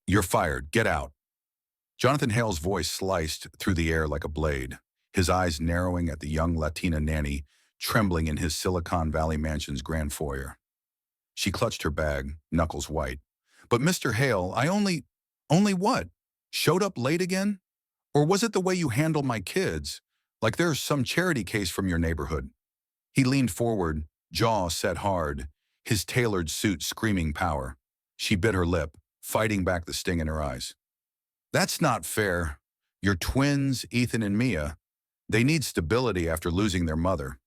You're fired. Get out. Jonathan Hale's voice sliced through the air like a blade, his eyes narrowing at the young Latina nanny trembling in his Silicon Valley mansion's grand foyer. She clutched her bag, knuckles white. But Mr. Hale, only what? Showed up late again? Or was it the way you handle my kids? Like there's some charity case from your neighborhood. He leaned forward, jaw set hard, his tailored suit screaming power. She bit her lip, fighting back the sting in her eyes. That's not fair. Your twins, Ethan and Mia, they need stability after losing their mother.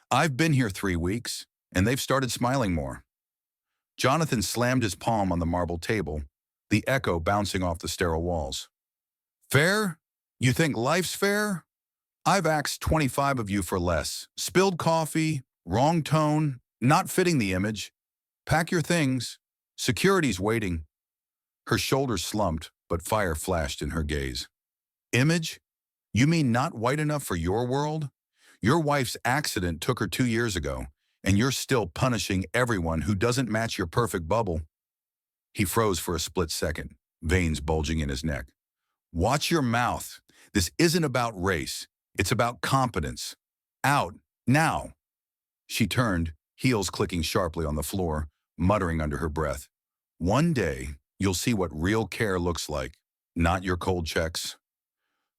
I've been here 3 weeks, and they've started smiling more. Jonathan slammed his palm on the marble table, the echo bouncing off the sterile walls. Fair? You think life's fair? I've axed 25 of you for less. Spilled coffee, wrong tone, not fitting the image. Pack your things. Security's waiting. Her shoulders slumped, but fire flashed in her gaze. Image? You mean not white enough for your world? Your wife's accident took her 2 years ago, and you're still punishing everyone who doesn't match your perfect bubble. He froze for a split second, veins bulging in his neck. Watch your mouth. This isn't about race. It's about competence. Out, now. She turned, heels clicking sharply on the floor, muttering under her breath. One day, you'll see what real care looks like, not your cold checks.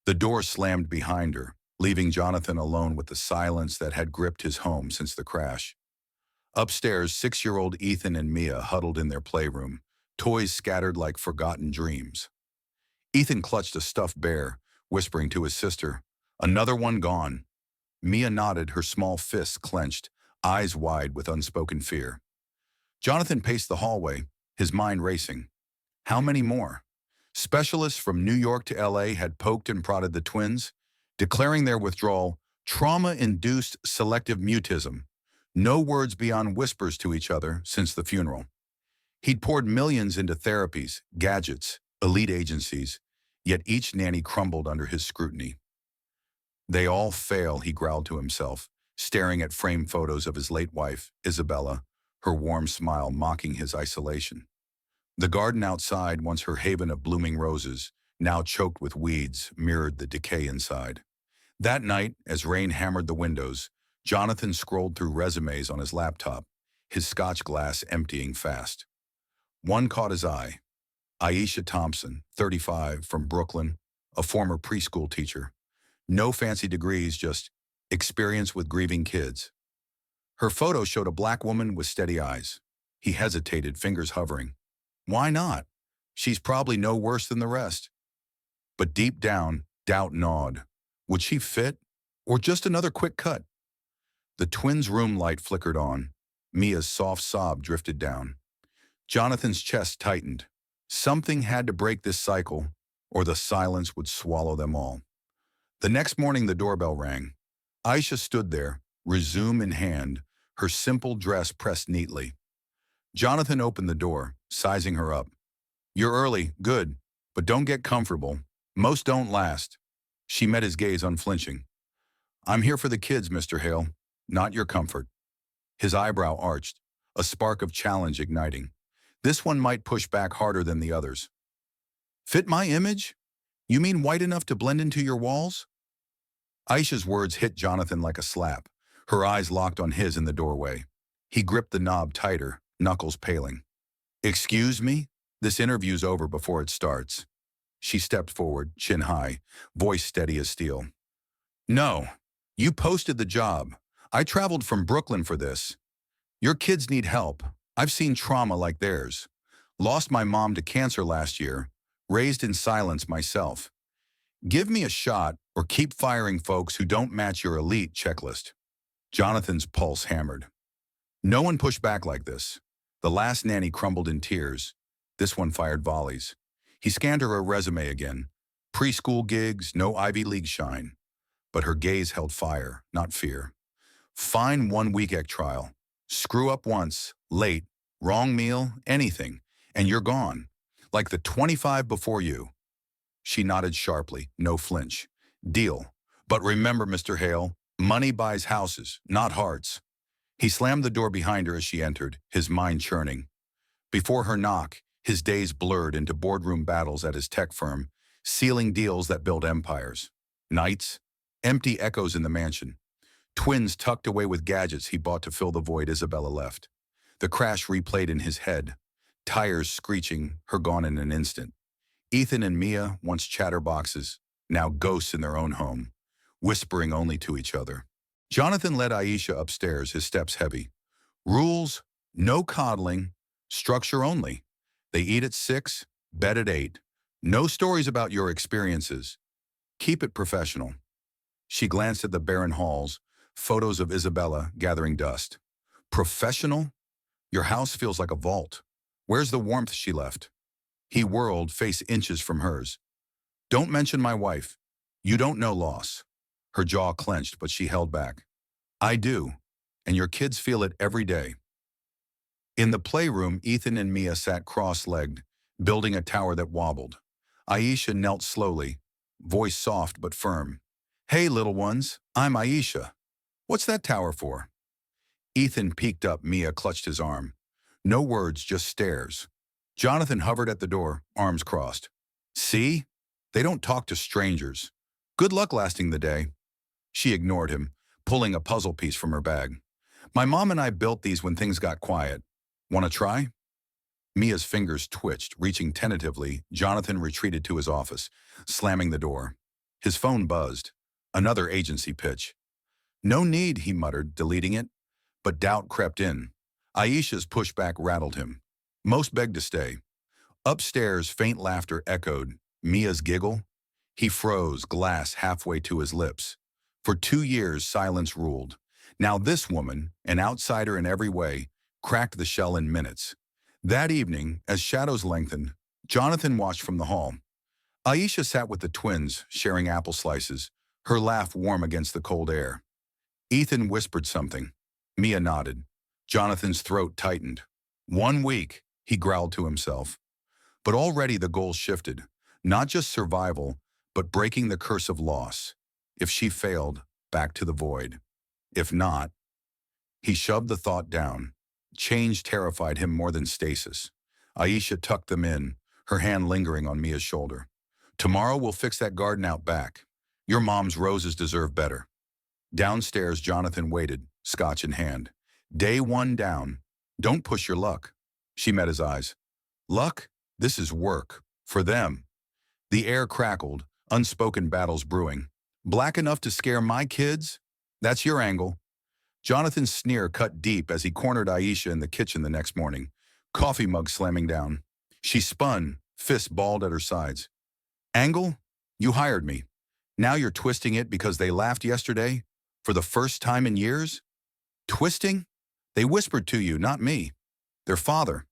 The door slammed behind her, leaving Jonathan alone with the silence that had gripped his home since the crash. Upstairs, 6-year-old Ethan and Mia huddled in their playroom, toys scattered like forgotten dreams. Ethan clutched a stuffed bear, whispering to his sister, Another one gone. Mia nodded, her small fists clenched, eyes wide with unspoken fear. Jonathan paced the hallway, his mind racing. How many more? Specialists from New York to LA had poked and prodded the twins, declaring their withdrawal trauma-induced selective mutism, no words beyond whispers to each other since the funeral. He'd poured millions into therapies, gadgets, elite agencies, yet each nanny crumbled under his scrutiny. They all fail, he growled to himself, staring at framed photos of his late wife, Isabella, her warm smile mocking his isolation. The garden outside, once her haven of blooming roses, now choked with weeds, mirrored the decay inside. That night, as rain hammered the windows, Jonathan scrolled through resumes on his laptop, his scotch glass emptying fast. One caught his eye. Aisha Thompson, 35, from Brooklyn, a former preschool teacher. No fancy degrees, just experience with grieving kids. Her photo showed a black woman with steady eyes. He hesitated, fingers hovering. Why not? She's probably no worse than the rest. But deep down, doubt gnawed. Would she fit? Or just another quick cut? The twins' room light flickered on. Mia's soft sob drifted down. Jonathan's chest tightened. Something had to break this cycle, or the silence would swallow them all. The next morning, the doorbell rang. Aisha stood there, resume in hand, her simple dress pressed neatly. Jonathan opened the door, sizing her up. You're early, good, but don't get comfortable. Most don't last. She met his gaze unflinching. I'm here for the kids, Mr. Hale, not your comfort. His eyebrow arched, a spark of challenge igniting. This one might push back harder than the others. Fit my image? You mean white enough to blend into your walls? Aisha's words hit Jonathan like a slap, her eyes locked on his in the doorway. He gripped the knob tighter, knuckles paling. Excuse me? This interview's over before it starts. She stepped forward, chin high, voice steady as steel. No, you posted the job. I traveled from Brooklyn for this. Your kids need help. I've seen trauma like theirs. Lost my mom to cancer last year, raised in silence myself. Give me a shot or keep firing folks who don't match your elite checklist. Jonathan's pulse hammered. No one pushed back like this. The last nanny crumbled in tears. This one fired volleys. He scanned her resume again. Preschool gigs, no Ivy League shine. But her gaze held fire, not fear. Fine 1-week trial. Screw up once, late, wrong meal, anything, and you're gone. Like the 25 before you. She nodded sharply, no flinch. Deal. But remember, Mr. Hale, money buys houses, not hearts. He slammed the door behind her as she entered, his mind churning. Before her knock, His days blurred into boardroom battles at his tech firm, sealing deals that build empires. Nights, empty echoes in the mansion. Twins tucked away with gadgets he bought to fill the void Isabella left. The crash replayed in his head, tires screeching, her gone in an instant. Ethan and Mia, once chatterboxes, now ghosts in their own home, whispering only to each other. Jonathan led Aisha upstairs, his steps heavy. Rules, no coddling, structure only. They eat at 6, bed at 8. No stories about your experiences. Keep it professional. She glanced at the barren halls, photos of Isabella gathering dust. Professional? Your house feels like a vault. Where's the warmth she left? He whirled, face inches from hers. Don't mention my wife. You don't know loss. Her jaw clenched, but she held back. I do, and your kids feel it every day. In the playroom, Ethan and Mia sat cross-legged, building a tower that wobbled. Aisha knelt slowly, voice soft but firm. Hey, little ones, I'm Aisha. What's that tower for? Ethan peeked up. Mia clutched his arm. No words, just stares. Jonathan hovered at the door, arms crossed. See? They don't talk to strangers. Good luck lasting the day. She ignored him, pulling a puzzle piece from her bag. My mom and I built these when things got quiet. Want to try? Mia's fingers twitched, reaching tentatively. Jonathan retreated to his office, slamming the door. His phone buzzed. Another agency pitch. No need, he muttered, deleting it. But doubt crept in. Aisha's pushback rattled him. Most begged to stay. Upstairs, faint laughter echoed. Mia's giggle? He froze, glass halfway to his lips. For 2 years, silence ruled. Now this woman, an outsider in every way, cracked the shell in minutes. That evening, as shadows lengthened, Jonathan watched from the hall. Aisha sat with the twins, sharing apple slices, her laugh warm against the cold air. Ethan whispered something. Mia nodded. Jonathan's throat tightened. 1 week, he growled to himself. But already the goal shifted. Not just survival, but breaking the curse of loss. If she failed, back to the void. If not, he shoved the thought down. Change terrified him more than stasis. Aisha tucked them in, her hand lingering on Mia's shoulder. Tomorrow we'll fix that garden out back. Your mom's roses deserve better. Downstairs, Jonathan waited, scotch in hand. Day 1 down. Don't push your luck. She met his eyes. Luck? This is work. For them. The air crackled, unspoken battles brewing. Black enough to scare my kids? That's your angle. Jonathan's sneer cut deep as he cornered Aisha in the kitchen the next morning, coffee mug slamming down. She spun, fists balled at her sides. Angle? You hired me. Now you're twisting it because they laughed yesterday? For the first time in years? Twisting? They whispered to you, not me. Their father.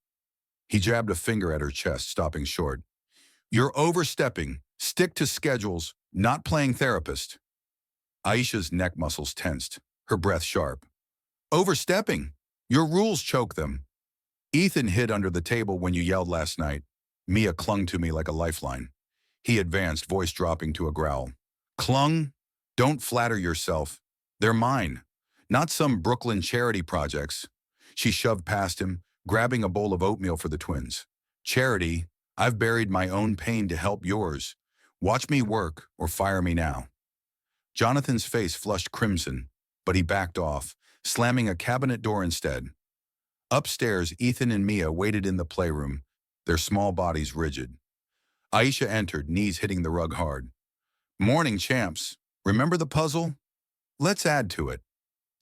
He jabbed a finger at her chest, stopping short. You're overstepping. Stick to schedules, not playing therapist. Aisha's neck muscles tensed, her breath sharp. Overstepping. Your rules choke them. Ethan hid under the table when you yelled last night. Mia clung to me like a lifeline. He advanced, voice dropping to a growl. Clung? Don't flatter yourself. They're mine. Not some Brooklyn charity projects. She shoved past him, grabbing a bowl of oatmeal for the twins. Charity? I've buried my own pain to help yours. Watch me work or fire me now. Jonathan's face flushed crimson, but he backed off, slamming a cabinet door instead. Upstairs, Ethan and Mia waited in the playroom, their small bodies rigid. Aisha entered, knees hitting the rug hard. Morning, champs. Remember the puzzle? Let's add to it.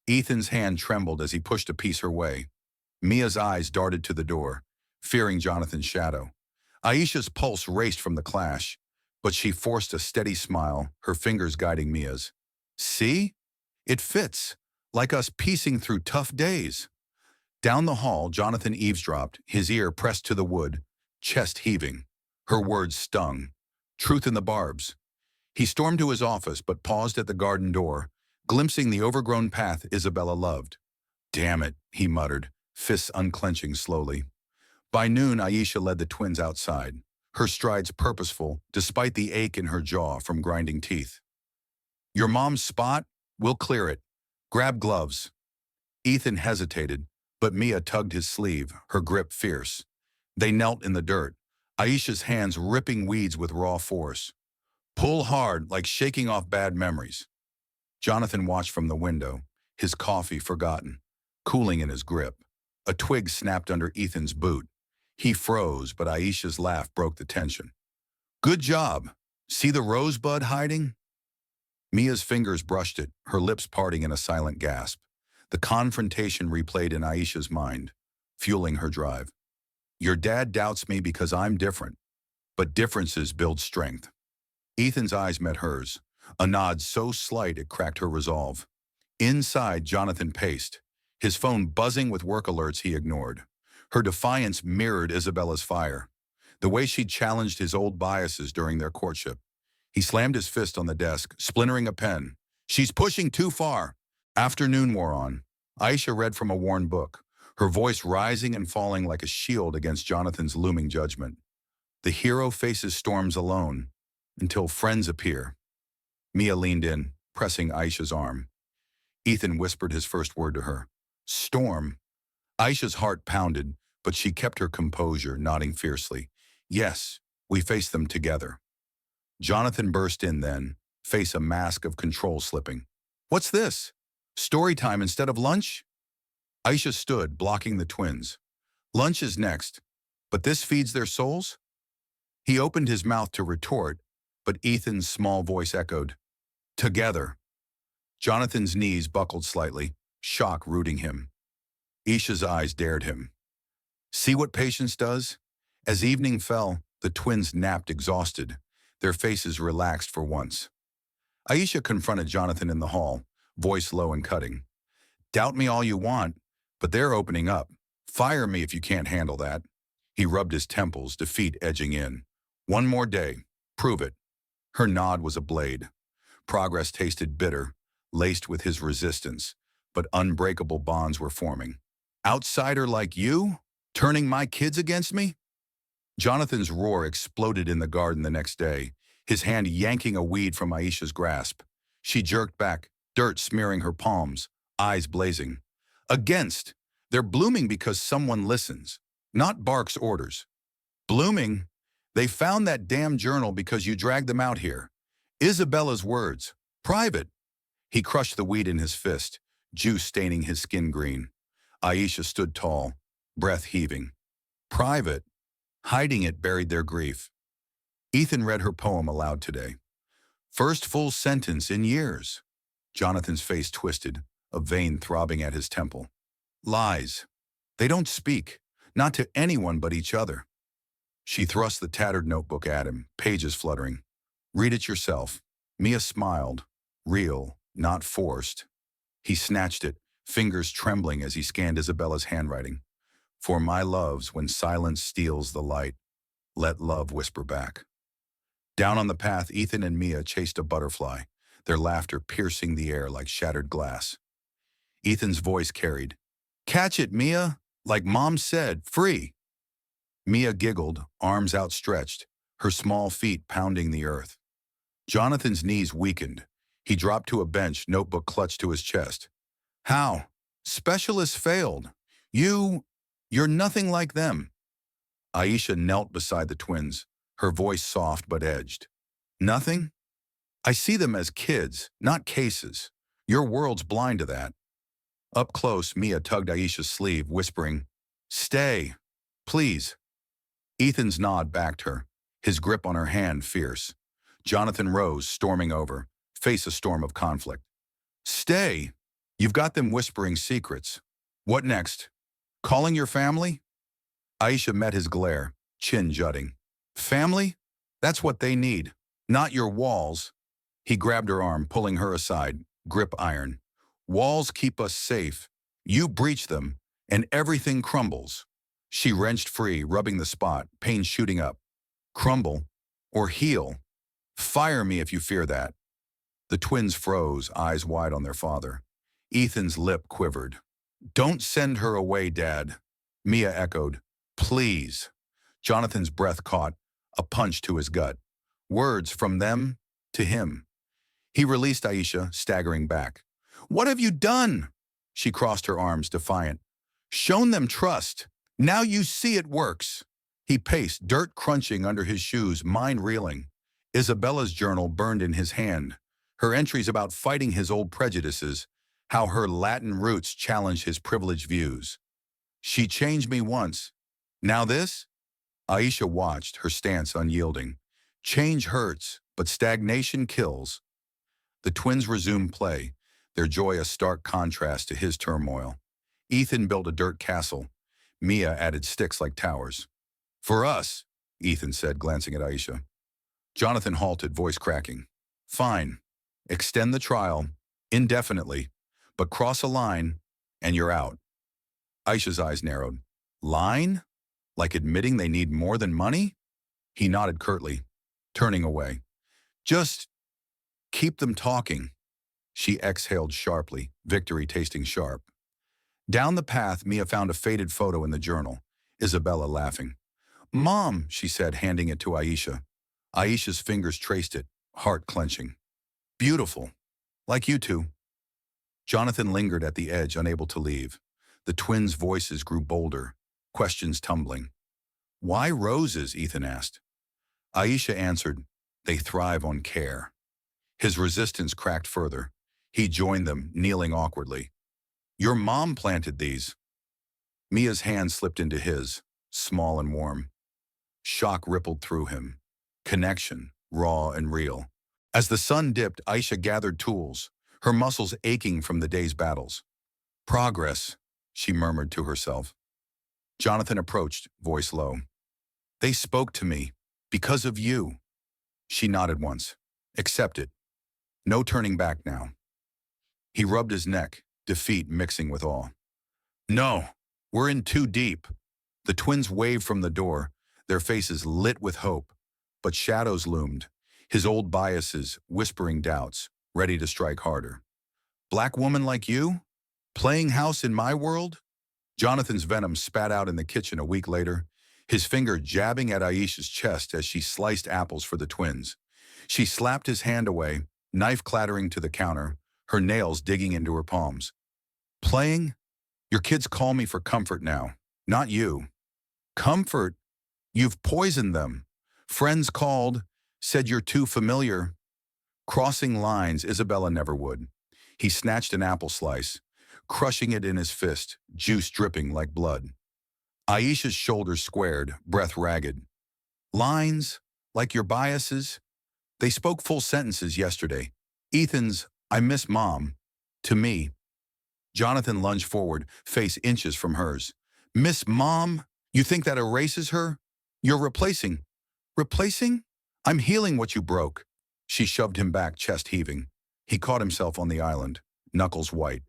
Ethan's hand trembled as he pushed a piece her way. Mia's eyes darted to the door, fearing Jonathan's shadow. Aisha's pulse raced from the clash, but she forced a steady smile, her fingers guiding Mia's. See? It fits, like us piecing through tough days. Down the hall, Jonathan eavesdropped, his ear pressed to the wood, chest heaving. Her words stung. Truth in the barbs. He stormed to his office, but paused at the garden door, glimpsing the overgrown path Isabella loved. Damn it, he muttered, fists unclenching slowly. By noon, Aisha led the twins outside, her strides purposeful, despite the ache in her jaw from grinding teeth. Your mom's spot? We'll clear it. Grab gloves. Ethan hesitated, but Mia tugged his sleeve, her grip fierce. They knelt in the dirt, Aisha's hands ripping weeds with raw force. Pull hard, like shaking off bad memories. Jonathan watched from the window, his coffee forgotten, cooling in his grip. A twig snapped under Ethan's boot. He froze, but Aisha's laugh broke the tension. Good job. See the rosebud hiding? Mia's fingers brushed it, her lips parting in a silent gasp. The confrontation replayed in Aisha's mind, fueling her drive. Your dad doubts me because I'm different, but differences build strength. Ethan's eyes met hers, a nod so slight it cracked her resolve. Inside, Jonathan paced, his phone buzzing with work alerts he ignored. Her defiance mirrored Isabella's fire, the way she'd challenged his old biases during their courtship. He slammed his fist on the desk, splintering a pen. She's pushing too far. Afternoon wore on. Aisha read from a worn book, her voice rising and falling like a shield against Jonathan's looming judgment. The hero faces storms alone, until friends appear. Mia leaned in, pressing Aisha's arm. Ethan whispered his first word to her. Storm. Aisha's heart pounded, but she kept her composure, nodding fiercely. Yes, we face them together. Jonathan burst in then, face a mask of control slipping. What's this? Story time instead of lunch? Aisha stood, blocking the twins. Lunch is next, but this feeds their souls? He opened his mouth to retort, but Ethan's small voice echoed, together. Jonathan's knees buckled slightly, shock rooting him. Aisha's eyes dared him. See what patience does? As evening fell, the twins napped exhausted, their faces relaxed for once. Aisha confronted Jonathan in the hall, voice low and cutting. Doubt me all you want, but they're opening up. Fire me if you can't handle that. He rubbed his temples, defeat edging in. One more day. Prove it. Her nod was a blade. Progress tasted bitter, laced with his resistance, but unbreakable bonds were forming. Outsider like you? Turning my kids against me? Jonathan's roar exploded in the garden the next day, his hand yanking a weed from Aisha's grasp. She jerked back, dirt smearing her palms, eyes blazing. Against. They're blooming because someone listens, not barks orders. Blooming? They found that damn journal because you dragged them out here. Isabella's words. Private. He crushed the weed in his fist, juice staining his skin green. Aisha stood tall, breath heaving. Private. Hiding it buried their grief. Ethan read her poem aloud today. First full sentence in years. Jonathan's face twisted, a vein throbbing at his temple. Lies. They don't speak, not to anyone but each other. She thrust the tattered notebook at him, pages fluttering. Read it yourself. Mia smiled. Real, not forced. He snatched it, fingers trembling as he scanned Isabella's handwriting. For my loves, when silence steals the light, let love whisper back. Down on the path, Ethan and Mia chased a butterfly, their laughter piercing the air like shattered glass. Ethan's voice carried, Catch it, Mia! Like Mom said, free! Mia giggled, arms outstretched, her small feet pounding the earth. Jonathan's knees weakened. He dropped to a bench, notebook clutched to his chest. How? Specialists failed. You're nothing like them. Aisha knelt beside the twins, her voice soft but edged. Nothing? I see them as kids, not cases. Your world's blind to that. Up close, Mia tugged Aisha's sleeve, whispering, Stay, please. Ethan's nod backed her, his grip on her hand fierce. Jonathan rose, storming over, face a storm of conflict. Stay! You've got them whispering secrets. What next? Calling your family? Aisha met his glare, chin jutting. Family? That's what they need, not your walls. He grabbed her arm, pulling her aside, grip iron. Walls keep us safe. You breach them, and everything crumbles. She wrenched free, rubbing the spot, pain shooting up. Crumble or heal? Fire me if you fear that. The twins froze, eyes wide on their father. Ethan's lip quivered. Don't send her away, Dad. Mia echoed. Please. Jonathan's breath caught, a punch to his gut. Words from them to him. He released Aisha, staggering back. What have you done? She crossed her arms, defiant. Shown them trust. Now you see it works. He paced, dirt crunching under his shoes, mind reeling. Isabella's journal burned in his hand. Her entries about fighting his old prejudices, how her Latin roots challenged his privileged views. She changed me once. Now this? Aisha watched, her stance unyielding. Change hurts, but stagnation kills. The twins resumed play, their joy a stark contrast to his turmoil. Ethan built a dirt castle. Mia added sticks like towers. For us, Ethan said, glancing at Aisha. Jonathan halted, voice cracking. Fine. Extend the trial, indefinitely, but cross a line, and you're out. Aisha's eyes narrowed. Line? Like admitting they need more than money? He nodded curtly, turning away. Just keep them talking. She exhaled sharply, victory tasting sharp. Down the path, Mia found a faded photo in the journal, Isabella laughing. Mom, she said, handing it to Aisha. Aisha's fingers traced it, heart clenching. Beautiful. Like you two. Jonathan lingered at the edge, unable to leave. The twins' voices grew bolder, questions tumbling. Why roses? Ethan asked. Aisha answered, they thrive on care. His resistance cracked further. He joined them, kneeling awkwardly. Your mom planted these. Mia's hand slipped into his, small and warm. Shock rippled through him. Connection, raw and real. As the sun dipped, Aisha gathered tools, her muscles aching from the day's battles. Progress, she murmured to herself. Jonathan approached, voice low. They spoke to me, because of you. She nodded once. Accept it. No turning back now. He rubbed his neck, defeat mixing with awe. No, we're in too deep. The twins waved from the door, their faces lit with hope. But shadows loomed, his old biases whispering doubts, ready to strike harder. Black woman like you? Playing house in my world? Jonathan's venom spat out in the kitchen a week later, his finger jabbing at Aisha's chest as she sliced apples for the twins. She slapped his hand away, knife clattering to the counter, her nails digging into her palms. Playing? Your kids call me for comfort now, not you. Comfort? You've poisoned them. Friends called, said you're too familiar. Crossing lines Isabella never would. He snatched an apple slice, crushing it in his fist, juice dripping like blood. Aisha's shoulders squared, breath ragged. Lines, like your biases? They spoke full sentences yesterday. Ethan's, I miss Mom, to me. Jonathan lunged forward, face inches from hers. Miss Mom? You think that erases her? You're replacing. Replacing? I'm healing what you broke. She shoved him back, chest heaving. He caught himself on the island, knuckles white.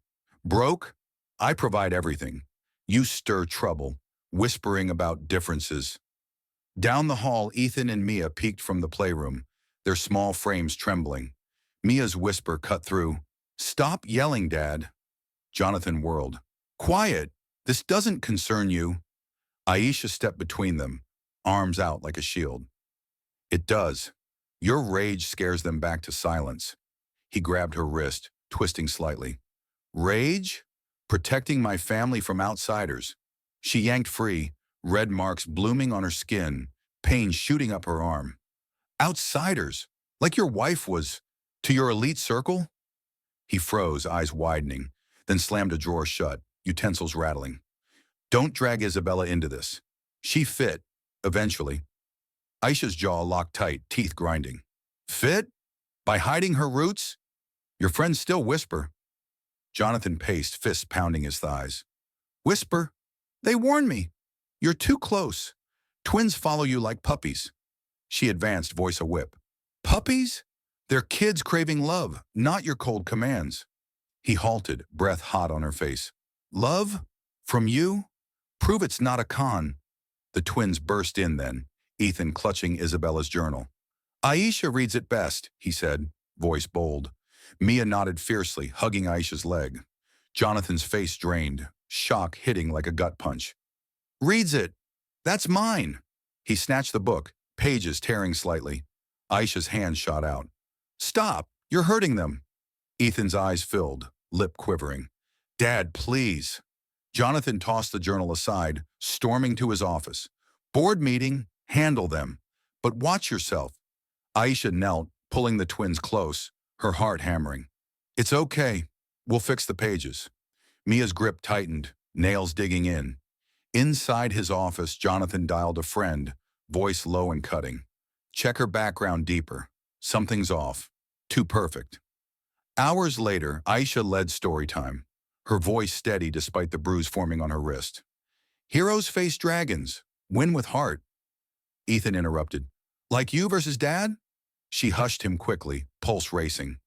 Broke? I provide everything. You stir trouble, whispering about differences. Down the hall, Ethan and Mia peeked from the playroom, their small frames trembling. Mia's whisper cut through. Stop yelling, Dad. Jonathan whirled. Quiet. This doesn't concern you. Aisha stepped between them, arms out like a shield. It does. Your rage scares them back to silence. He grabbed her wrist, twisting slightly. Rage? Protecting my family from outsiders. She yanked free, red marks blooming on her skin, pain shooting up her arm. Outsiders? Like your wife was, to your elite circle? He froze, eyes widening, then slammed a drawer shut, utensils rattling. Don't drag Isabella into this. She fit, eventually. Aisha's jaw locked tight, teeth grinding. Fit? By hiding her roots? Your friends still whisper. Jonathan paced, fists pounding his thighs. Whisper? They warned me. You're too close. Twins follow you like puppies. She advanced, voice a whip. Puppies? They're kids craving love, not your cold commands. He halted, breath hot on her face. Love? From you? Prove it's not a con. The twins burst in then, Ethan clutching Isabella's journal. Aisha reads it best, he said, voice bold. Mia nodded fiercely, hugging Aisha's leg. Jonathan's face drained, shock hitting like a gut punch. Reads it. That's mine. He snatched the book, pages tearing slightly. Aisha's hand shot out. Stop, you're hurting them. Ethan's eyes filled, lip quivering. Dad, please. Jonathan tossed the journal aside, storming to his office. Board meeting, handle them. But watch yourself. Aisha knelt, pulling the twins close, her heart hammering. It's okay. We'll fix the pages. Mia's grip tightened, nails digging in. Inside his office, Jonathan dialed a friend, voice low and cutting. Check her background deeper. Something's off. Too perfect. Hours later, Aisha led story time, her voice steady despite the bruise forming on her wrist. Heroes face dragons. Win with heart. Ethan interrupted. Like you versus Dad? She hushed him quickly, pulse racing.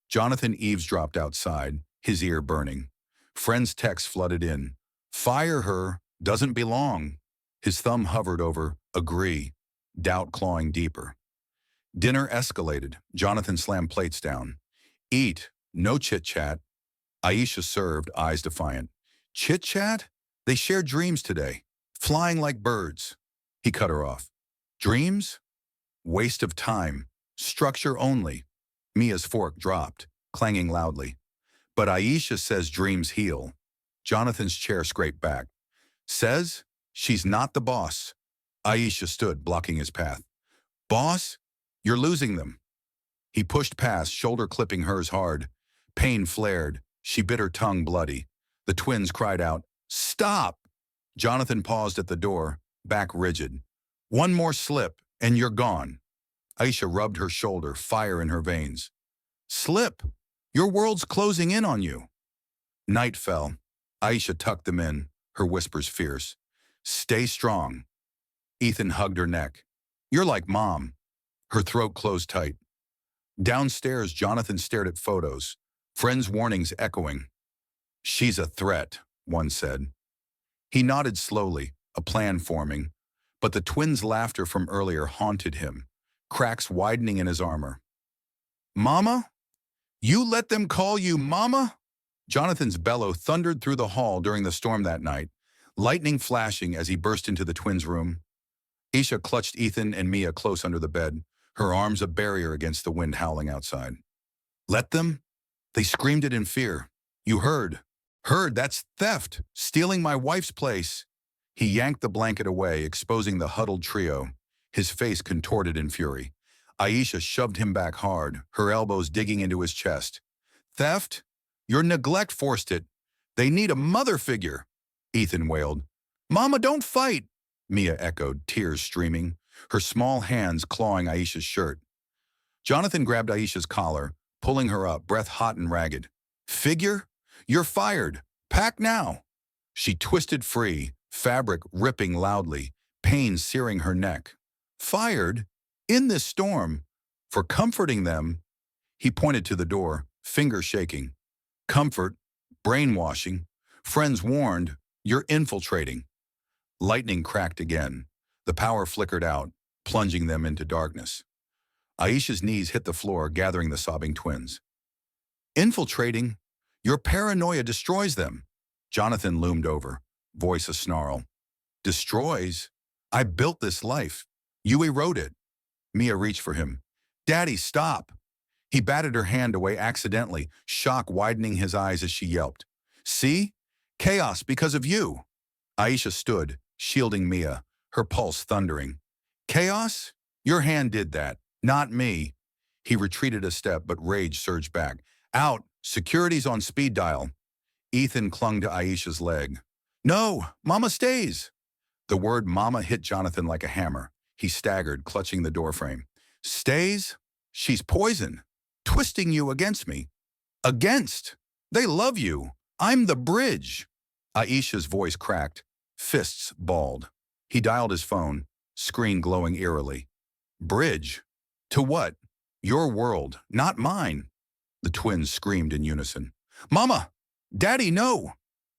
Jonathan eavesdropped outside, his ear burning. Friend's text flooded in. Fire her. Doesn't belong. His thumb hovered over agree, doubt clawing deeper. Dinner escalated. Jonathan slammed plates down. Eat. No chit-chat. Aisha served, eyes defiant. Chit-chat? They shared dreams today. Flying like birds. He cut her off. Dreams? Waste of time. Structure only. Mia's fork dropped, clanging loudly. But Aisha says dreams heal. Jonathan's chair scraped back. Says she's not the boss. Aisha stood, blocking his path. Boss? You're losing them. He pushed past, shoulder clipping hers hard. Pain flared. She bit her tongue bloody. The twins cried out, Stop! Jonathan paused at the door, back rigid. One more slip, and you're gone. Aisha rubbed her shoulder, fire in her veins. Slip! Your world's closing in on you. Night fell. Aisha tucked them in, her whispers fierce. Stay strong. Ethan hugged her neck. You're like Mom. Her throat closed tight. Downstairs, Jonathan stared at photos, friends' warnings echoing. She's a threat, one said. He nodded slowly, a plan forming, but the twins' laughter from earlier haunted him, cracks widening in his armor. Mama? You let them call you Mama? Jonathan's bellow thundered through the hall during the storm that night, lightning flashing as he burst into the twins' room. Aisha clutched Ethan and Mia close under the bed, her arms a barrier against the wind howling outside. Let them? They screamed it in fear. You heard. Heard, that's theft, stealing my wife's place. He yanked the blanket away, exposing the huddled trio, his face contorted in fury. Aisha shoved him back hard, her elbows digging into his chest. Theft? Your neglect forced it. They need a mother figure. Ethan wailed. Mama, don't fight. Mia echoed, tears streaming, her small hands clawing Aisha's shirt. Jonathan grabbed Aisha's collar, pulling her up, breath hot and ragged. Figure? You're fired. Pack now. She twisted free, fabric ripping loudly, pain searing her neck. Fired? In this storm? For comforting them? He pointed to the door, finger shaking. Comfort, brainwashing. Friends warned, you're infiltrating. Lightning cracked again. The power flickered out, plunging them into darkness. Aisha's knees hit the floor, gathering the sobbing twins. Infiltrating? Your paranoia destroys them. Jonathan loomed over, voice a snarl. Destroys? I built this life. You erode it. Mia reached for him. Daddy, stop. He batted her hand away accidentally, shock widening his eyes as she yelped. See? Chaos because of you. Aisha stood, shielding Mia, her pulse thundering. Chaos? Your hand did that, not me. He retreated a step, but rage surged back. Out! Security's on speed dial. Ethan clung to Aisha's leg. No! Mama stays! The word Mama hit Jonathan like a hammer. He staggered, clutching the doorframe. Stays? She's poison. Twisting you against me. Against? They love you. I'm the bridge. Aisha's voice cracked, fists balled. He dialed his phone, screen glowing eerily. Bridge? To what? Your world, not mine. The twins screamed in unison. Mama! Daddy, no!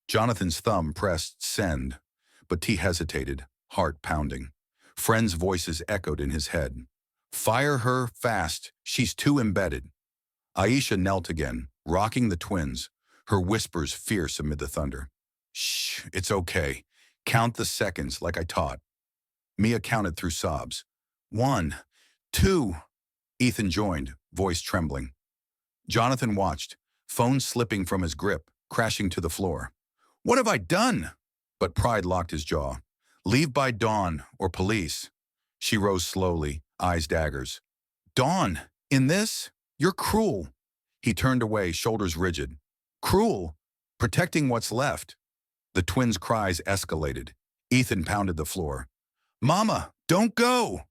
Jonathan's thumb pressed send, but he hesitated, heart pounding. Friends' voices echoed in his head. Fire her fast, she's too embedded. Aisha knelt again, rocking the twins, her whispers fierce amid the thunder. Shh, it's okay. Count the seconds like I taught. Mia counted through sobs. 1, 2. Ethan joined, voice trembling. Jonathan watched, phone slipping from his grip, crashing to the floor. What have I done? But pride locked his jaw. Leave by dawn or police. She rose slowly, eyes daggers. Dawn, in this? You're cruel. He turned away, shoulders rigid. Cruel, protecting what's left. The twins' cries escalated. Ethan pounded the floor. Mama, don't go!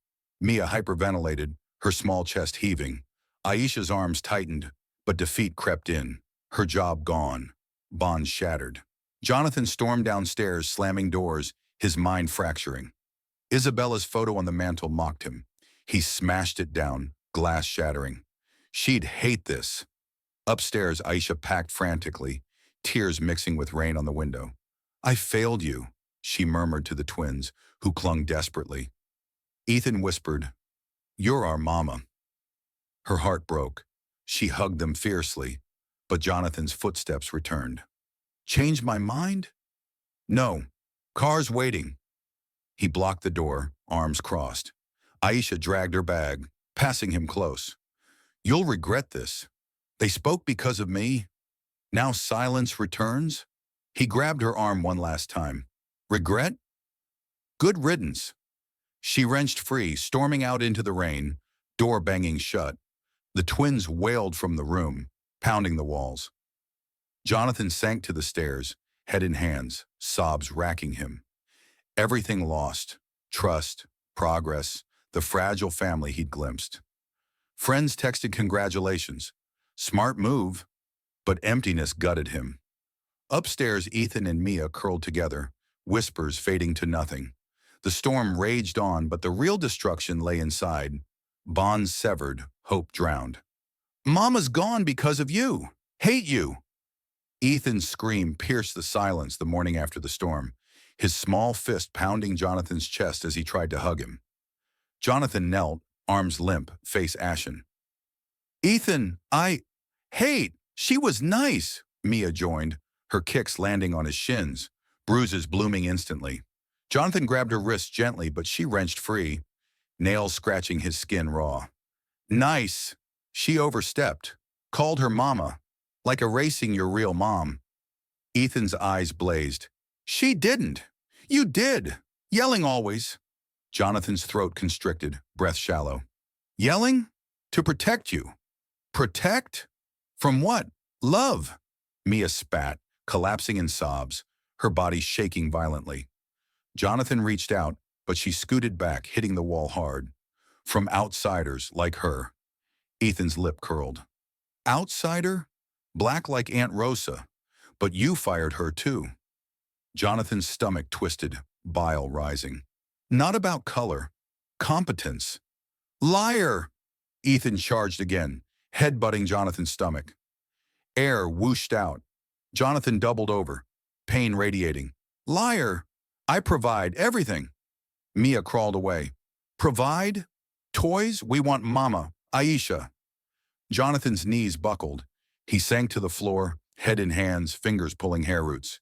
Mia hyperventilated, her small chest heaving. Aisha's arms tightened, but defeat crept in. Her job gone. Bonds shattered. Jonathan stormed downstairs, slamming doors, his mind fracturing. Isabella's photo on the mantel mocked him. He smashed it down, glass shattering. She'd hate this. Upstairs, Aisha packed frantically, tears mixing with rain on the window. I failed you, she murmured to the twins, who clung desperately. Ethan whispered, You're our mama. Her heart broke. She hugged them fiercely, but Jonathan's footsteps returned. Change my mind? No. Car's waiting. He blocked the door, arms crossed. Aisha dragged her bag, passing him close. You'll regret this. They spoke because of me. Now silence returns? He grabbed her arm one last time. Regret? Good riddance. She wrenched free, storming out into the rain, door banging shut. The twins wailed from the room, pounding the walls. Jonathan sank to the stairs, head in hands, sobs racking him. Everything lost. Trust, progress, the fragile family he'd glimpsed. Friends texted congratulations. Smart move, but emptiness gutted him. Upstairs, Ethan and Mia curled together, whispers fading to nothing. The storm raged on, but the real destruction lay inside. Bonds severed, hope drowned. Mama's gone because of you. Hate you. Ethan's scream pierced the silence the morning after the storm, his small fist pounding Jonathan's chest as he tried to hug him. Jonathan knelt, arms limp, face ashen. Ethan, hate, she was nice, Mia joined, her kicks landing on his shins, bruises blooming instantly. Jonathan grabbed her wrist gently, but she wrenched free, nails scratching his skin raw. Nice. She overstepped, called her mama, like erasing your real mom. Ethan's eyes blazed. She didn't. You did. Yelling always. Jonathan's throat constricted, breath shallow. Yelling? To protect you. Protect? From what? Love. Mia spat, collapsing in sobs, her body shaking violently. Jonathan reached out, but she scooted back, hitting the wall hard. From outsiders like her. Ethan's lip curled. Outsider? Black like Aunt Rosa. But you fired her too. Jonathan's stomach twisted, bile rising. Not about color. Competence. Liar! Ethan charged again, headbutting Jonathan's stomach. Air whooshed out. Jonathan doubled over, pain radiating. Liar! I provide everything. Mia crawled away. Provide? Toys? We want Mama, Aisha. Jonathan's knees buckled. He sank to the floor, head in hands, fingers pulling hair roots.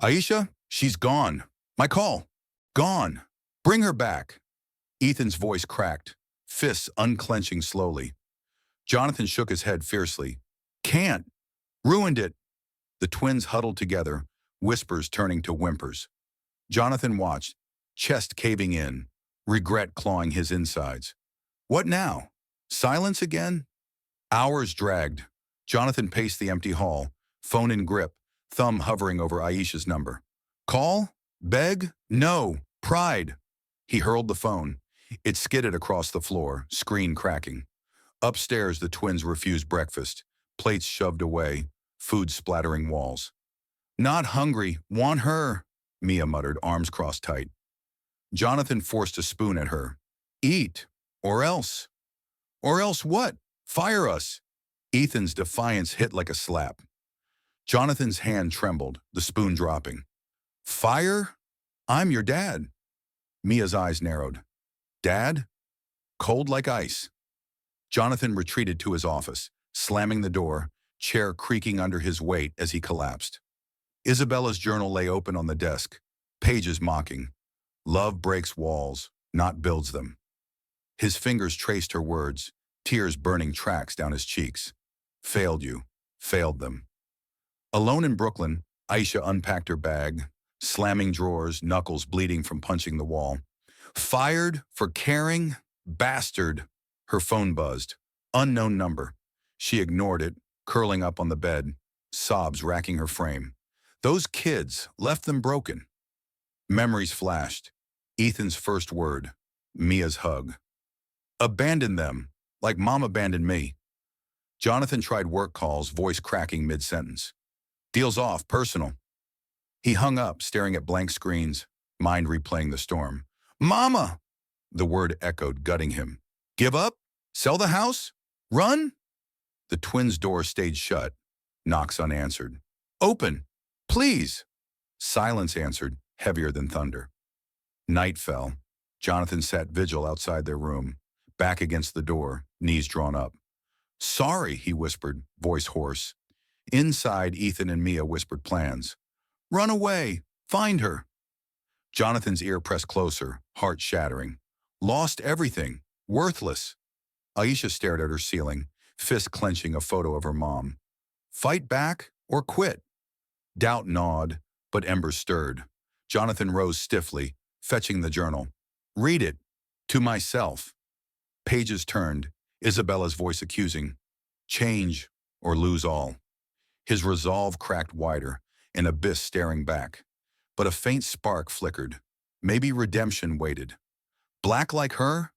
Aisha, she's gone. My call. Gone. Bring her back. Ethan's voice cracked, fists unclenching slowly. Jonathan shook his head fiercely. Can't. Ruined it. The twins huddled together, whispers turning to whimpers. Jonathan watched, chest caving in, regret clawing his insides. What now? Silence again? Hours dragged. Jonathan paced the empty hall, phone in grip, thumb hovering over Aisha's number. Call? Beg? No. Pride. He hurled the phone. It skidded across the floor, screen cracking. Upstairs, the twins refused breakfast, plates shoved away, food splattering walls. Not hungry. Want her, Mia muttered, arms crossed tight. Jonathan forced a spoon at her. Eat. Or else. Or else what? Fire us. Ethan's defiance hit like a slap. Jonathan's hand trembled, the spoon dropping. Fire? I'm your dad. Mia's eyes narrowed. Dad? Cold like ice. Jonathan retreated to his office, slamming the door, chair creaking under his weight as he collapsed. Isabella's journal lay open on the desk, pages mocking. Love breaks walls, not builds them. His fingers traced her words, tears burning tracks down his cheeks. Failed you. Failed them. Alone in Brooklyn, Aisha unpacked her bag, slamming drawers, knuckles bleeding from punching the wall. Fired for caring? Bastard. Her phone buzzed. Unknown number. She ignored it, curling up on the bed, sobs racking her frame. Those kids left them broken. Memories flashed. Ethan's first word. Mia's hug. Abandon them, like Mom abandoned me. Jonathan tried work calls, voice cracking mid-sentence. Deals off, personal. He hung up, staring at blank screens, mind replaying the storm. Mama! The word echoed, gutting him. Give up? Sell the house? Run? The twins' door stayed shut, knocks unanswered. Open! Please! Silence answered, heavier than thunder. Night fell. Jonathan sat vigil outside their room, back against the door, knees drawn up. Sorry, he whispered, voice hoarse. Inside, Ethan and Mia whispered plans. Run away! Find her! Jonathan's ear pressed closer, heart shattering. Lost everything. Worthless. Aisha stared at her ceiling, fist clenching a photo of her mom. Fight back or quit? Doubt gnawed, but embers stirred. Jonathan rose stiffly, fetching the journal. Read it. To myself. Pages turned, Isabella's voice accusing. Change or lose all. His resolve cracked wider, an abyss staring back. But a faint spark flickered. Maybe redemption waited. Black like her?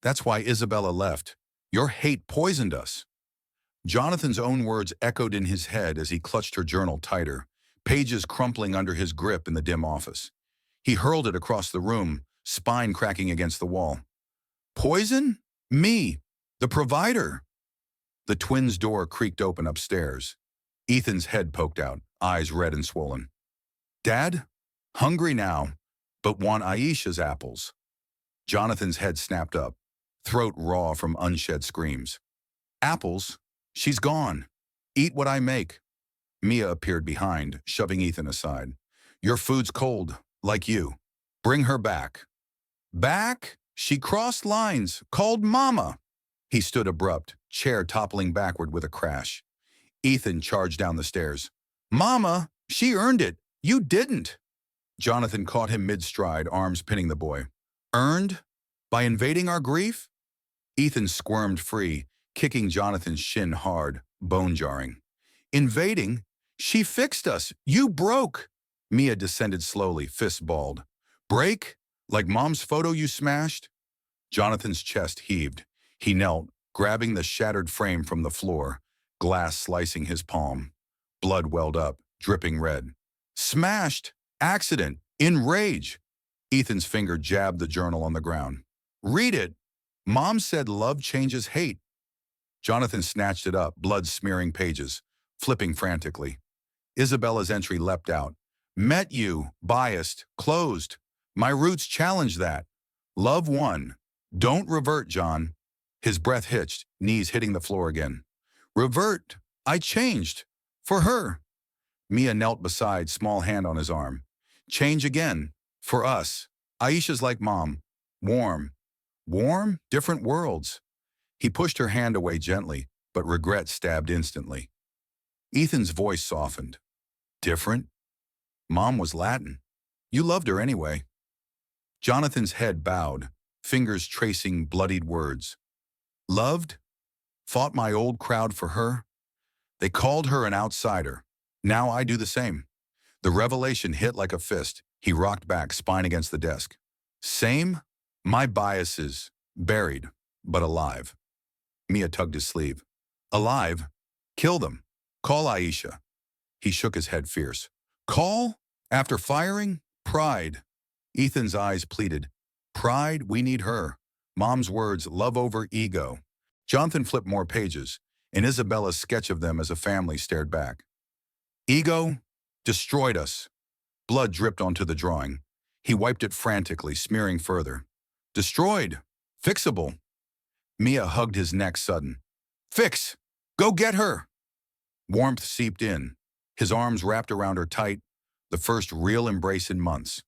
That's why Isabella left. Your hate poisoned us. Jonathan's own words echoed in his head as he clutched her journal tighter, pages crumpling under his grip in the dim office. He hurled it across the room, spine cracking against the wall. Poison? Me, the provider. The twins' door creaked open upstairs. Ethan's head poked out, eyes red and swollen. Dad? Hungry now, but want Aisha's apples. Jonathan's head snapped up, throat raw from unshed screams. Apples? She's gone. Eat what I make. Mia appeared behind, shoving Ethan aside. Your food's cold, like you. Bring her back. Back? She crossed lines, called Mama. He stood abrupt, chair toppling backward with a crash. Ethan charged down the stairs. Mama, she earned it. You didn't. Jonathan caught him mid-stride, arms pinning the boy. Earned? By invading our grief? Ethan squirmed free, kicking Jonathan's shin hard, bone-jarring. Invading? She fixed us. You broke. Mia descended slowly, fists balled. Break? Like Mom's photo you smashed? Jonathan's chest heaved. He knelt, grabbing the shattered frame from the floor, glass slicing his palm. Blood welled up, dripping red. Smashed! Accident! In rage! Ethan's finger jabbed the journal on the ground. Read it! Mom said love changes hate. Jonathan snatched it up, blood smearing pages, flipping frantically. Isabella's entry leapt out. Met you, biased, closed. My roots challenge that. Love won. Don't revert, John. His breath hitched, knees hitting the floor again. Revert. I changed. For her. Mia knelt beside, small hand on his arm. Change again. For us. Aisha's like Mom. Warm. Warm? Different worlds. He pushed her hand away gently, but regret stabbed instantly. Ethan's voice softened. Different? Mom was Latin. You loved her anyway. Jonathan's head bowed, fingers tracing bloodied words. Loved? Fought my old crowd for her? They called her an outsider. Now I do the same. The revelation hit like a fist. He rocked back, spine against the desk. Same? My biases. Buried, but alive. Mia tugged his sleeve. Alive? Kill them. Call Aisha. He shook his head fierce. Call? After firing? Pride. Ethan's eyes pleaded. Pride, we need her. Mom's words, love over ego. Jonathan flipped more pages, and Isabella's sketch of them as a family stared back. Ego destroyed us. Blood dripped onto the drawing. He wiped it frantically, smearing further. Destroyed. Fixable. Mia hugged his neck sudden. Fix! Go get her! Warmth seeped in. His arms wrapped around her tight, the first real embrace in months.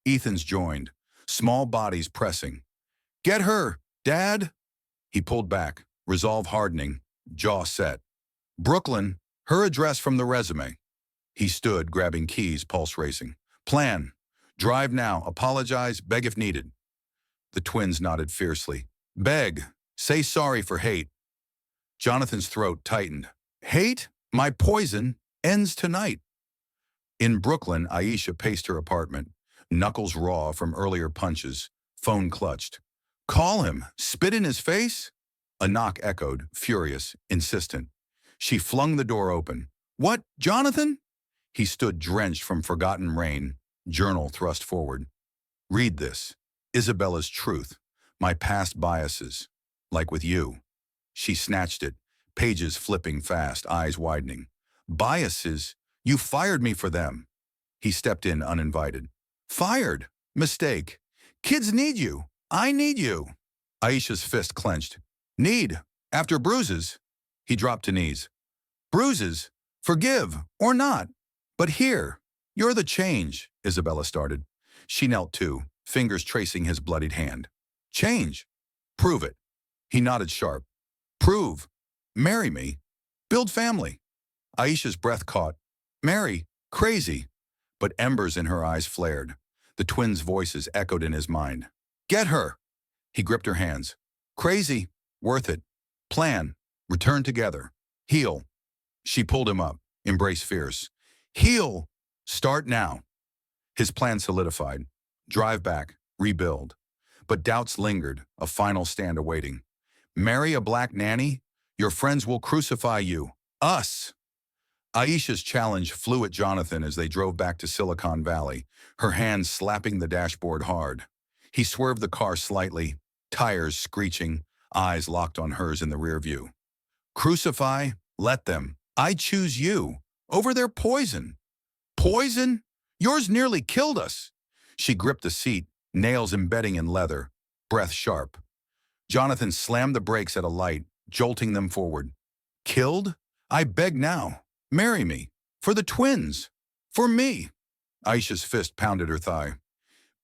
Ethan's joined, small bodies pressing. Get her, Dad! He pulled back, resolve hardening, jaw set. Brooklyn, her address from the resume. He stood, grabbing keys, pulse racing. Plan. Drive now. Apologize. Beg if needed. The twins nodded fiercely. Beg. Say sorry for hate. Jonathan's throat tightened. Hate? My poison ends tonight. In Brooklyn, Aisha paced her apartment, knuckles raw from earlier punches, phone clutched. Call him. Spit in his face? A knock echoed, furious, insistent. She flung the door open. What, Jonathan? He stood drenched from forgotten rain, journal thrust forward. Read this. Isabella's truth. My past biases. Like with you. She snatched it, pages flipping fast, eyes widening. Biases? You fired me for them. He stepped in uninvited. Fired? Mistake. Kids need you. I need you. Aisha's fist clenched. Need? After bruises? He dropped to knees. Bruises? Forgive, or not. But here, you're the change, Isabella started. She knelt too, fingers tracing his bloodied hand. Change? Prove it. He nodded sharp. Prove. Marry me. Build family. Aisha's breath caught. Marry. Crazy. But embers in her eyes flared. The twins' voices echoed in his mind. Get her. He gripped her hands. Crazy. Worth it. Plan. Return together. Heal. She pulled him up. Embrace fierce. Heal. Start now. His plan solidified. Drive back. Rebuild. But doubts lingered, a final stand awaiting. Marry a black nanny? Your friends will crucify you. Us. Aisha's challenge flew at Jonathan as they drove back to Silicon Valley, her hands slapping the dashboard hard. He swerved the car slightly, tires screeching, eyes locked on hers in the rear view. Crucify? Let them. I choose you. Over their poison. Poison? Yours nearly killed us. She gripped the seat, nails embedding in leather, breath sharp. Jonathan slammed the brakes at a light, jolting them forward. Killed? I beg now. Marry me. For the twins. For me. Aisha's fist pounded her thigh.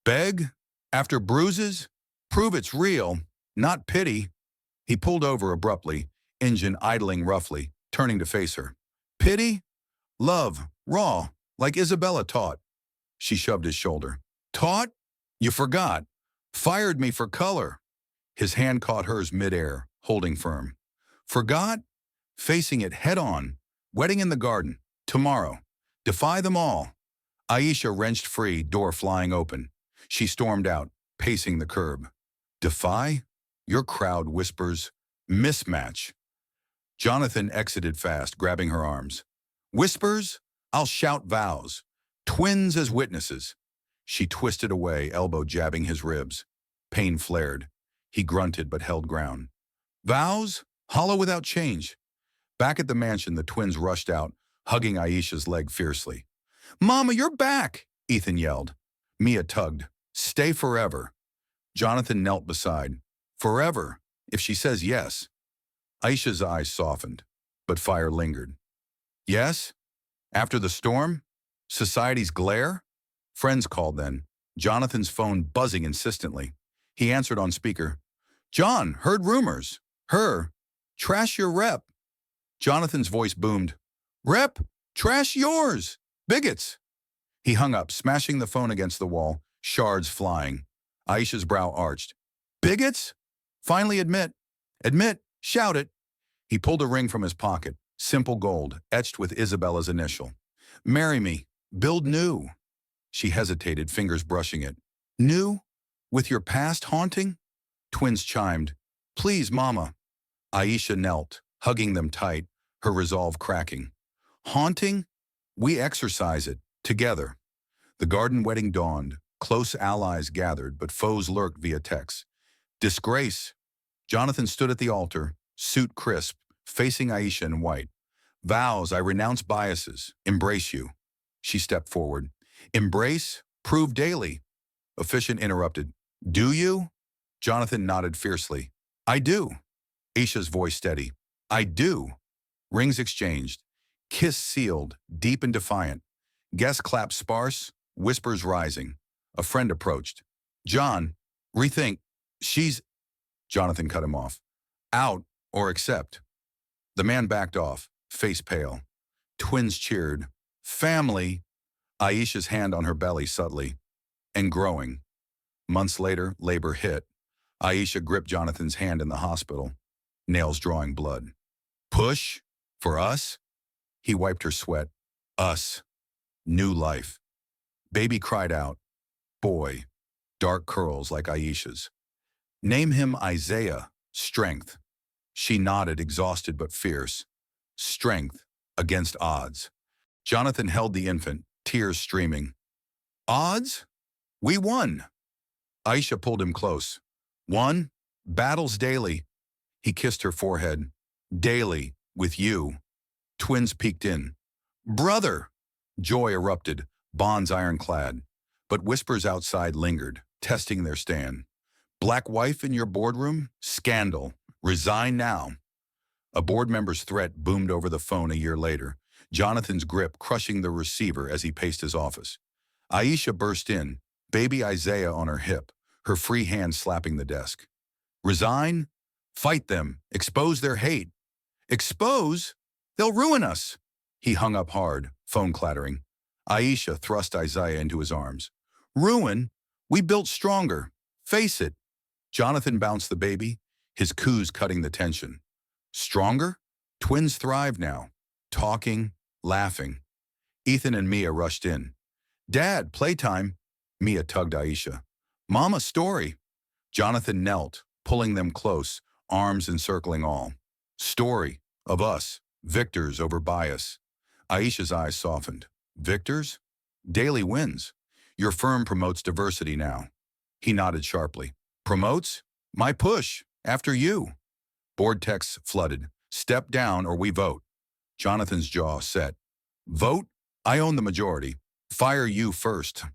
Beg? After bruises? Prove it's real, not pity. He pulled over abruptly, engine idling roughly, turning to face her. Pity? Love. Raw. Like Isabella taught. She shoved his shoulder. Taught? You forgot. Fired me for color. His hand caught hers midair, holding firm. Forgot? Facing it head on. Wedding in the garden. Tomorrow. Defy them all. Aisha wrenched free, door flying open. She stormed out, pacing the curb. Defy? Your crowd whispers. Mismatch. Jonathan exited fast, grabbing her arms. Whispers? I'll shout vows. Twins as witnesses. She twisted away, elbow jabbing his ribs. Pain flared. He grunted but held ground. Vows? Hollow without change. Back at the mansion, the twins rushed out, hugging Aisha's leg fiercely. Mama, you're back, Ethan yelled. Mia tugged. Stay forever. Jonathan knelt beside. Forever, if she says yes. Aisha's eyes softened, but fire lingered. Yes? After the storm? Society's glare? Friends called then, Jonathan's phone buzzing insistently. He answered on speaker. John, heard rumors. Her. Trash your rep. Jonathan's voice boomed. Rep? Trash yours. Bigots. He hung up, smashing the phone against the wall, shards flying. Aisha's brow arched. Bigots? Finally admit. Admit. Shout it. He pulled a ring from his pocket, simple gold, etched with Isabella's initial. Marry me. Build new. She hesitated, fingers brushing it. New? With your past haunting? Twins chimed. Please, Mama. Aisha knelt, hugging them tight, her resolve cracking. Haunting? We exercise it, together. The garden wedding dawned. Close allies gathered, but foes lurked via text. Disgrace. Jonathan stood at the altar, suit crisp, facing Aisha in white. Vows, I renounce biases. Embrace you. She stepped forward. Embrace? Prove daily. Officiant interrupted. Do you? Jonathan nodded fiercely. I do. Aisha's voice steady. I do. Rings exchanged. Kiss sealed, deep and defiant. Guests clapped sparse, whispers rising. A friend approached. John, rethink. She's... Jonathan cut him off. Out or accept. The man backed off, face pale. Twins cheered. Family. Aisha's hand on her belly subtly, and growing. Months later, labor hit. Aisha gripped Jonathan's hand in the hospital, nails drawing blood. Push? For us? He wiped her sweat. Us. New life. Baby cried out. Boy. Dark curls like Aisha's. Name him Isaiah. Strength. She nodded, exhausted but fierce. Strength against odds. Jonathan held the infant, tears streaming. Odds? We won. Aisha pulled him close. Won? Battles daily. He kissed her forehead. Daily, with you. Twins peeked in. Brother! Joy erupted, bonds ironclad. But whispers outside lingered, testing their stand. Black wife in your boardroom? Scandal. Resign now. A board member's threat boomed over the phone a year later, Jonathan's grip crushing the receiver as he paced his office. Aisha burst in, baby Isaiah on her hip, her free hand slapping the desk. Resign? Fight them. Expose their hate. Expose? They'll ruin us. He hung up hard, phone clattering. Aisha thrust Isaiah into his arms. Ruin? We built stronger. Face it. Jonathan bounced the baby, his coos cutting the tension. Stronger? Twins thrive now. Talking, laughing. Ethan and Mia rushed in. Dad, playtime. Mia tugged Aisha. Mama, story. Jonathan knelt, pulling them close, arms encircling all. Story of us, victors over bias. Aisha's eyes softened. Victors? Daily wins. Your firm promotes diversity now. He nodded sharply. Promotes? My push. After you. Board texts flooded. Step down or we vote. Jonathan's jaw set. Vote? I own the majority. Fire you first.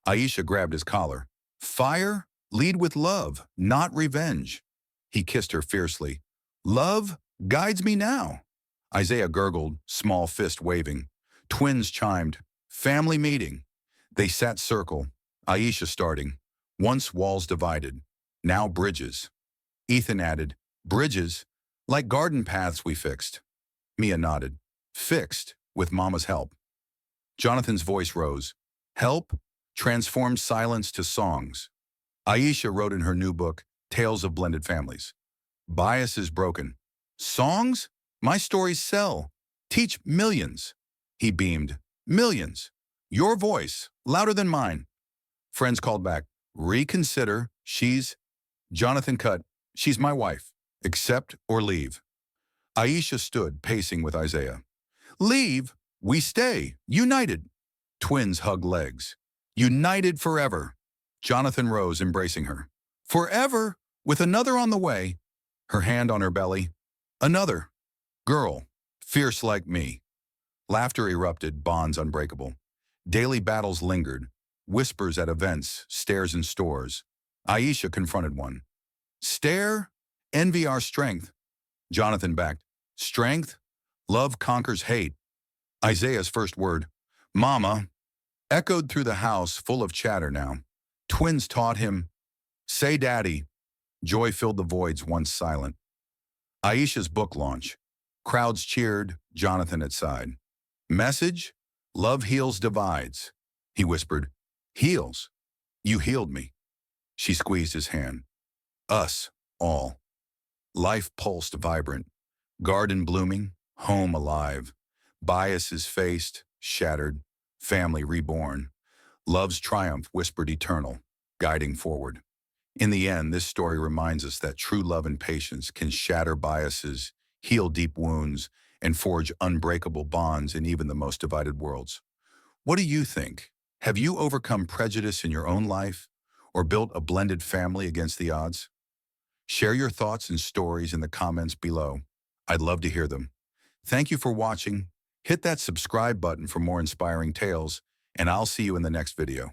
Aisha grabbed his collar. Fire? Lead with love, not revenge. He kissed her fiercely. Love guides me now. Isaiah gurgled, small fist waving. Twins chimed. Family meeting. They sat circle. Aisha starting. Once walls divided. Now bridges. Ethan added. Bridges? Like garden paths we fixed. Mia nodded. Fixed, with Mama's help. Jonathan's voice rose. Help? Transformed silence to songs. Aisha wrote in her new book, Tales of Blended Families. Bias is broken. Songs? My stories sell. Teach millions. He beamed. Millions. Your voice, louder than mine. Friends called back. Reconsider. She's... Jonathan cut. She's my wife. Accept or leave. Aisha stood, pacing with Isaiah. Leave? We stay. United. Twins hugged legs. United forever. Jonathan rose, embracing her. Forever? With another on the way. Her hand on her belly. Another. Girl. Fierce like me. Laughter erupted, bonds unbreakable. Daily battles lingered. Whispers at events, stares in stores. Aisha confronted one. Stare? Envy our strength. Jonathan backed. Strength? Love conquers hate. Isaiah's first word, Mama, echoed through the house full of chatter now. Twins taught him, say daddy. Joy filled the voids once silent. Aisha's book launch. Crowds cheered, Jonathan at side. Message? Love heals divides. He whispered, heals. You healed me. She squeezed his hand. Us, all. Life pulsed vibrant. Garden blooming, home alive. Biases faced, shattered. Family reborn. Love's triumph whispered eternal, guiding forward. In the end, this story reminds us that true love and patience can shatter biases, heal deep wounds, and forge unbreakable bonds in even the most divided worlds. What do you think? Have you overcome prejudice in your own life or built a blended family against the odds? Share your thoughts and stories in the comments below. I'd love to hear them. Thank you for watching. Hit that subscribe button for more inspiring tales, and I'll see you in the next video.